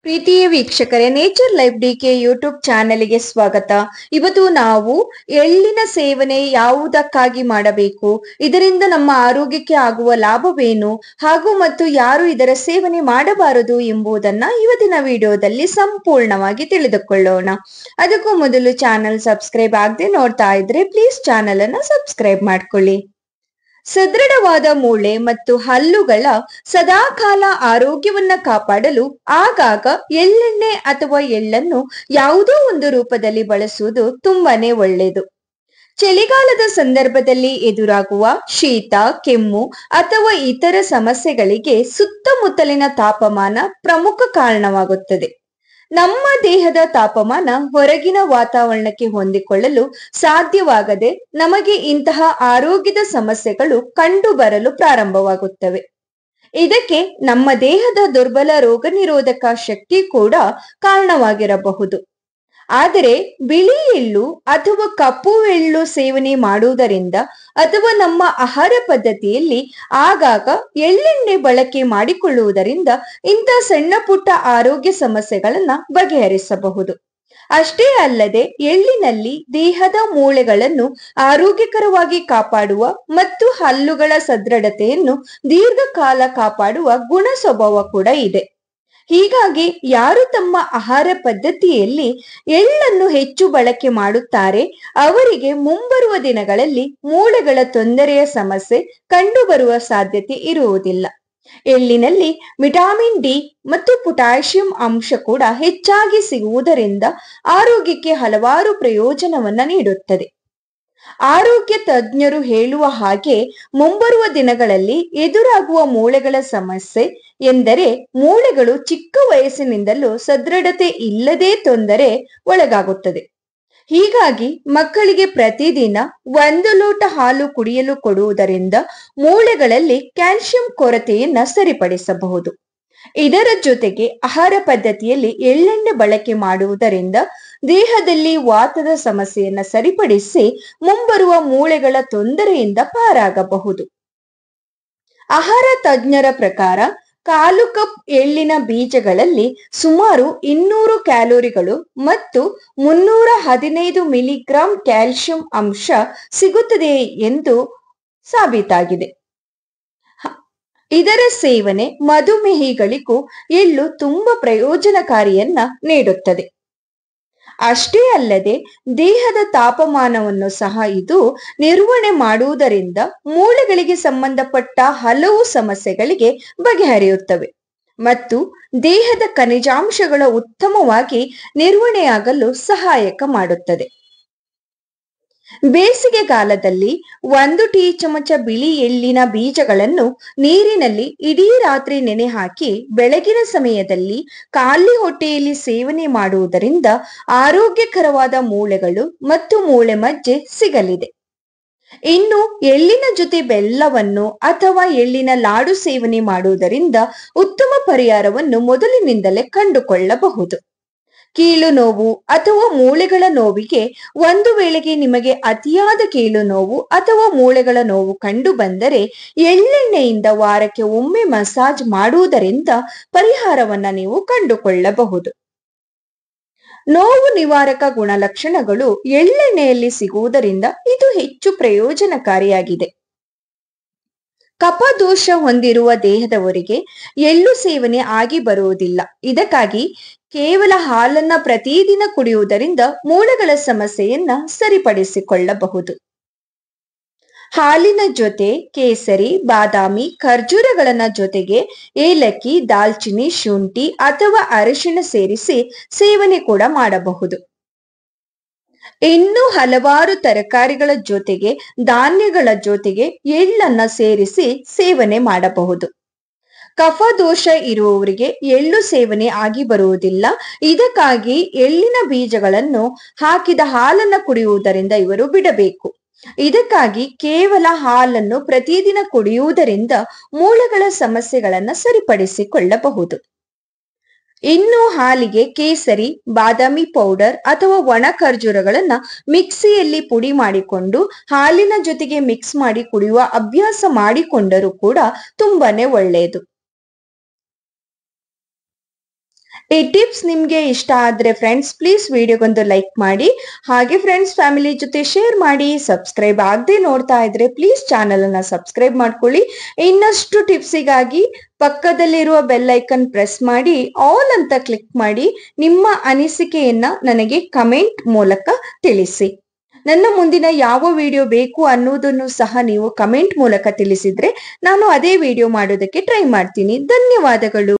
ಪ್ರೀತಿಯ ವೀಕ್ಷಕರೇ, nature life DK YouTube ಚಾನೆಲ್ಗೆ ಸ್ವಾಗತ. ಇವತ್ತು ನಾವು ಎಳ್ಳಿನ ಸೇವನೆ ಯಾವುದಕ್ಕಾಗಿ ಮಾಡಬೇಕು, ಇದರಿಂದ ನಮ್ಮ ಆರೋಗ್ಯಕ್ಕೆ ಆಗುವ ಲಾಭವೇನು ಮತ್ತು ಯಾರು ಇದರ ಸೇವನೆ ಮಾಡಬಾರದು ಎಂಬುದನ್ನ ಇವತ್ತಿನ ವಿಡಿಯೋದಲ್ಲಿ ಸಂಪೂರ್ಣವಾಗಿ ತಿಳಿದುಕೊಳ್ಳೋಣ. ಅದಕ್ಕೂ ಮೊದಲು ಚಾನೆಲ್ ಸಬ್ಸ್ಕ್ರೈಬ್ ಆಗದೆ ನೋಡ್ತಾ ಇದ್ರೆ ಪ್ಲೀಸ್ ಚಾನೆಲ್ ಅನ್ನ ಸಬ್ಸ್ಕ್ರೈಬ್ ಮಾಡ್ಕೊಳ್ಳಿ. ಸದೃಢವಾದ ಮೂಳೆ ಮತ್ತು ಹಲ್ಲುಗಳ ಸದಾಕಾಲ ಆರೋಗ್ಯವನ್ನ ಕಾಪಾಡಲು ಆಗಾಗ ಎಳ್ಳೆಣ್ಣೆ ಅಥವಾ ಎಳ್ಳನ್ನು ಯಾವುದೋ ಒಂದು ರೂಪದಲ್ಲಿ ಬಳಸುವುದು ತುಂಬಾನೇ ಒಳ್ಳೆಯದು. ಚಳಿಗಾಲದ ಸಂದರ್ಭದಲ್ಲಿ ಎದುರಾಗುವ ಶೀತ, ಕೆಮ್ಮು ಅಥವಾ ಇತರ ಸಮಸ್ಯೆಗಳಿಗೆ ಸುತ್ತಮುತ್ತಲಿನ ತಾಪಮಾನ ಪ್ರಮುಖ ಕಾರಣವಾಗುತ್ತದೆ. ನಮ್ಮ ದೇಹದ ತಾಪಮಾನ ಹೊರಗಿನ ವಾತಾವರಣಕ್ಕೆ ಹೊಂದಿಕೊಳ್ಳಲು ಸಾಧ್ಯವಾಗದೆ ನಮಗೆ ಇಂತಹ ಆರೋಗ್ಯದ ಸಮಸ್ಯೆಗಳು ಕಂಡುಬರಲು ಪ್ರಾರಂಭವಾಗುತ್ತವೆ. ಇದಕ್ಕೆ ನಮ್ಮ ದೇಹದ ದುರ್ಬಲ ರೋಗ ನಿರೋಧಕ ಶಕ್ತಿ ಕೂಡ ಕಾರಣವಾಗಿರಬಹುದು. ಆದರೆ ಬಿಳಿ ಎಳ್ಳು ಅಥವಾ ಕಪ್ಪು ಎಳ್ಳು ಸೇವನೆ ಮಾಡುವುದರಿಂದ ಅಥವಾ ನಮ್ಮ ಆಹಾರ ಪದ್ಧತಿಯಲ್ಲಿ ಆಗಾಗ ಎಳ್ಳೆಣ್ಣೆ ಬಳಕೆ ಮಾಡಿಕೊಳ್ಳುವುದರಿಂದ ಇಂಥ ಸಣ್ಣ ಪುಟ್ಟ ಆರೋಗ್ಯ ಸಮಸ್ಯೆಗಳನ್ನ ಬಗೆಹರಿಸಬಹುದು. ಅಷ್ಟೇ ಅಲ್ಲದೆ ಎಳ್ಳಿನಲ್ಲಿ ದೇಹದ ಮೂಳೆಗಳನ್ನು ಆರೋಗ್ಯಕರವಾಗಿ ಕಾಪಾಡುವ ಮತ್ತು ಹಲ್ಲುಗಳ ಸದೃಢತೆಯನ್ನು ದೀರ್ಘಕಾಲ ಕಾಪಾಡುವ ಗುಣ ಸ್ವಭಾವ ಕೂಡ ಇದೆ. ಹೀಗಾಗಿ ಯಾರು ತಮ್ಮ ಆಹಾರ ಪದ್ಧತಿಯಲ್ಲಿ ಎಳ್ಳನ್ನು ಹೆಚ್ಚು ಬಳಕೆ ಮಾಡುತ್ತಾರೆ ಅವರಿಗೆ ಮುಂಬರುವ ದಿನಗಳಲ್ಲಿ ಮೂಳೆಗಳ ತೊಂದರೆಯ ಸಮಸ್ಯೆ ಕಂಡುಬರುವ ಸಾಧ್ಯತೆ ಇರುವುದಿಲ್ಲ. ಎಳ್ಳಿನಲ್ಲಿ ವಿಟಮಿನ್ ಡಿ ಮತ್ತು ಪೊಟ್ಯಾಷಿಯಂ ಅಂಶ ಕೂಡ ಹೆಚ್ಚಾಗಿ ಸಿಗುವುದರಿಂದ ಆರೋಗ್ಯಕ್ಕೆ ಹಲವಾರು ಪ್ರಯೋಜನವನ್ನ ನೀಡುತ್ತದೆ. ಆರೋಗ್ಯ ತಜ್ಞರು ಹೇಳುವ ಹಾಗೆ ಮುಂಬರುವ ದಿನಗಳಲ್ಲಿ ಎದುರಾಗುವ ಮೂಳೆಗಳ ಸಮಸ್ಯೆ ಎಂದರೆ ಮೂಳೆಗಳು ಚಿಕ್ಕ ವಯಸ್ಸಿನಿಂದಲೂ ಸದೃಢತೆ ಇಲ್ಲದೆ ತೊಂದರೆ ಒಳಗಾಗುತ್ತದೆ. ಹೀಗಾಗಿ ಮಕ್ಕಳಿಗೆ ಪ್ರತಿದಿನ 1 ಲೋಟ ಹಾಲು ಕುಡಿಯಲು ಕೊಡುವುದರಿಂದ ಮೂಳೆಗಳಲ್ಲಿ ಕ್ಯಾಲ್ಸಿಯಂ ಕೊರತೆಯನ್ನ ಸರಿಪಡಿಸಬಹುದು. ಇದರ ಜೊತೆಗೆ ಆಹಾರ ಪದ್ಧತಿಯಲ್ಲಿ ಎಳ್ಳೆಣ್ಣೆ ಬಳಕೆ ಮಾಡುವುದರಿಂದ ದೇಹದಲ್ಲಿ ವಾತದ ಸಮಸ್ಯೆಯನ್ನ ಸರಿಪಡಿಸಿ ಮುಂಬರುವ ಮೂಳೆಗಳ ತೊಂದರೆಯಿಂದ ಪಾರಾಗಬಹುದು. ಆಹಾರ ತಜ್ಞರ ಪ್ರಕಾರ 1/4 ಕಪ್ ಎಳ್ಳಿನ ಬೀಜಗಳಲ್ಲಿ ಸುಮಾರು 200 ಕ್ಯಾಲೋರಿಗಳು ಮತ್ತು 315 ಮಿಲಿಗ್ರಾಂ ಕ್ಯಾಲ್ಸಿಯಂ ಅಂಶ ಸಿಗುತ್ತದೆ ಎಂದು ಸಾಬೀತಾಗಿದೆ. ಇದರ ಸೇವನೆ ಮಧುಮೇಹಿಗಳಿಗೂ ಎಳ್ಳು ತುಂಬಾ ಪ್ರಯೋಜನಕಾರಿಯನ್ನ ನೀಡುತ್ತದೆ. ಅಷ್ಟೇ ಅಲ್ಲದೆ ದೇಹದ ತಾಪಮಾನವನ್ನು ಸಹ ಇದು ನಿರ್ವಹಣೆ ಮಾಡುವುದರಿಂದ ಮೂಳೆಗಳಿಗೆ ಸಂಬಂಧಪಟ್ಟ ಹಲವು ಸಮಸ್ಯೆಗಳಿಗೆ ಬಗೆಹರಿಯುತ್ತವೆ ಮತ್ತು ದೇಹದ ಖನಿಜಾಂಶಗಳ ಉತ್ತಮವಾಗಿ ನಿರ್ವಹಣೆಯಾಗಲು ಸಹಾಯಕ ಮಾಡುತ್ತದೆ. ಬೇಸಿಗೆಗಾಲದಲ್ಲಿ 1 ಟೀ ಚಮಚ ಬಿಳಿ ಎಳ್ಳಿನ ಬೀಜಗಳನ್ನು ನೀರಿನಲ್ಲಿ ಇಡೀ ರಾತ್ರಿ ನೆನೆ ಹಾಕಿ ಬೆಳಗಿನ ಸಮಯದಲ್ಲಿ ಖಾಲಿ ಹೊಟ್ಟೆಯಲ್ಲಿ ಸೇವನೆ ಮಾಡುವುದರಿಂದ ಆರೋಗ್ಯಕರವಾದ ಮೂಳೆಗಳು ಮತ್ತು ಮೂಳೆ ಮಜ್ಜೆ ಸಿಗಲಿದೆ. ಇನ್ನು ಎಳ್ಳಿನ ಜೊತೆ ಬೆಲ್ಲವನ್ನು ಅಥವಾ ಎಳ್ಳಿನ ಲಾಡು ಸೇವನೆ ಮಾಡುವುದರಿಂದ ಉತ್ತಮ ಪರಿಹಾರವನ್ನು ಮೊದಲಿನಿಂದಲೇ ಕಂಡುಕೊಳ್ಳಬಹುದು. ಕೀಲು ನೋವು ಅಥವಾ ಮೂಳೆಗಳ ನೋವಿಗೆ ಒಂದು ವೇಳೆಗೆ ನಿಮಗೆ ಅತಿಯಾದ ಕೀಲು ನೋವು ಅಥವಾ ಮೂಳೆಗಳ ನೋವು ಕಂಡು ಬಂದರೆ ಎಳ್ಳೆಣ್ಣೆಯಿಂದ ವಾರಕ್ಕೆ ಒಮ್ಮೆ ಮಸಾಜ್ ಮಾಡುವುದರಿಂದ ಪರಿಹಾರವನ್ನ ನೀವು ಕಂಡುಕೊಳ್ಳಬಹುದು. ನೋವು ನಿವಾರಕ ಗುಣಲಕ್ಷಣಗಳು ಎಳ್ಳೆಣ್ಣೆಯಲ್ಲಿ ಸಿಗುವುದರಿಂದ ಇದು ಹೆಚ್ಚು ಪ್ರಯೋಜನಕಾರಿಯಾಗಿದೆ. ಕಫದೋಷ ಹೊಂದಿರುವ ದೇಹದವರಿಗೆ ಎಳ್ಳು ಸೇವನೆ ಆಗಿ ಬರುವುದಿಲ್ಲ. ಇದಕ್ಕಾಗಿ ಕೇವಲ ಹಾಲನ್ನ ಪ್ರತಿದಿನ ಕುಡಿಯುವುದರಿಂದ ಮೂಳೆಗಳ ಸಮಸ್ಯೆಯನ್ನ ಸರಿಪಡಿಸಿಕೊಳ್ಳಬಹುದು. ಹಾಲಿನ ಜೊತೆ ಕೇಸರಿ, ಬಾದಾಮಿ, ಖರ್ಜೂರಗಳನ್ನ ಜೊತೆಗೆ ಏಲಕ್ಕಿ, ದಾಲ್ಚಿನ್ನಿ, ಶುಂಠಿ ಅಥವಾ ಅರಿಶಿಣ ಸೇರಿಸಿ ಸೇವನೆ ಕೂಡ ಮಾಡಬಹುದು. ಇನ್ನು ಹಲವಾರು ತರಕಾರಿಗಳ ಜೊತೆಗೆ ಧಾನ್ಯಗಳ ಜೊತೆಗೆ ಎಳ್ಳನ್ನ ಸೇರಿಸಿ ಸೇವನೆ ಮಾಡಬಹುದು. ಕಫದೋಷ ಇರುವವರಿಗೆ ಎಳ್ಳು ಸೇವನೆ ಆಗಿ ಬರುವುದಿಲ್ಲ. ಇದಕ್ಕಾಗಿ ಎಳ್ಳಿನ ಬೀಜಗಳನ್ನು ಹಾಕಿದ ಹಾಲನ್ನ ಕುಡಿಯುವುದರಿಂದ ಇವರು ಬಿಡಬೇಕು. ಇದಕ್ಕಾಗಿ ಕೇವಲ ಹಾಲನ್ನು ಪ್ರತಿದಿನ ಕುಡಿಯುವುದರಿಂದ ಮೂಳೆಗಳ ಸಮಸ್ಯೆಗಳನ್ನ ಸರಿಪಡಿಸಿಕೊಳ್ಳಬಹುದು. ಇನ್ನು ಹಾಲಿಗೆ ಕೇಸರಿ, ಬಾದಾಮಿ ಪೌಡರ್ ಅಥವಾ ಒಣ ಖರ್ಜೂರಗಳನ್ನ ಮಿಕ್ಸಿಯಲ್ಲಿ ಪುಡಿ ಮಾಡಿಕೊಂಡು ಹಾಲಿನ ಜೊತೆಗೆ ಮಿಕ್ಸ್ ಮಾಡಿ ಕುಡಿಯುವ ಅಭ್ಯಾಸ ಮಾಡಿಕೊಂಡರೂ ಕೂಡ ತುಂಬಾನೇ ಒಳ್ಳೆಯದು. ಈ ಟಿಪ್ಸ್ ನಿಮ್ಗೆ ಇಷ್ಟ ಆದ್ರೆ ಫ್ರೆಂಡ್ಸ್ ಪ್ಲೀಸ್ ವಿಡಿಯೋಗೊಂದು ಲೈಕ್ ಮಾಡಿ, ಹಾಗೆ ಫ್ರೆಂಡ್ಸ್ ಫ್ಯಾಮಿಲಿ ಜೊತೆ ಶೇರ್ ಮಾಡಿ. ಸಬ್ಸ್ಕ್ರೈಬ್ ಆಗದೆ ನೋಡ್ತಾ ಇದ್ರೆ ಪ್ಲೀಸ್ ಚಾನಲ್ ಅನ್ನ ಸಬ್ಸ್ಕ್ರೈಬ್ ಮಾಡ್ಕೊಳ್ಳಿ. ಇನ್ನಷ್ಟು ಟಿಪ್ಸಿಗಾಗಿ ಪಕ್ಕದಲ್ಲಿರುವ ಬೆಲ್ ಐಕನ್ ಪ್ರೆಸ್ ಮಾಡಿ ಆಲ್ ಅಂತ ಕ್ಲಿಕ್ ಮಾಡಿ ನಿಮ್ಮ ಅನಿಸಿಕೆಯನ್ನ ನನಗೆ ಕಮೆಂಟ್ ಮೂಲಕ ತಿಳಿಸಿ. ನನ್ನ ಮುಂದಿನ ಯಾವ ವಿಡಿಯೋ ಬೇಕು ಅನ್ನೋದನ್ನು ಸಹ ನೀವು ಕಮೆಂಟ್ ಮೂಲಕ ತಿಳಿಸಿದ್ರೆ ನಾನು ಅದೇ ವಿಡಿಯೋ ಮಾಡೋದಕ್ಕೆ ಟ್ರೈ ಮಾಡ್ತೀನಿ. ಧನ್ಯವಾದಗಳು.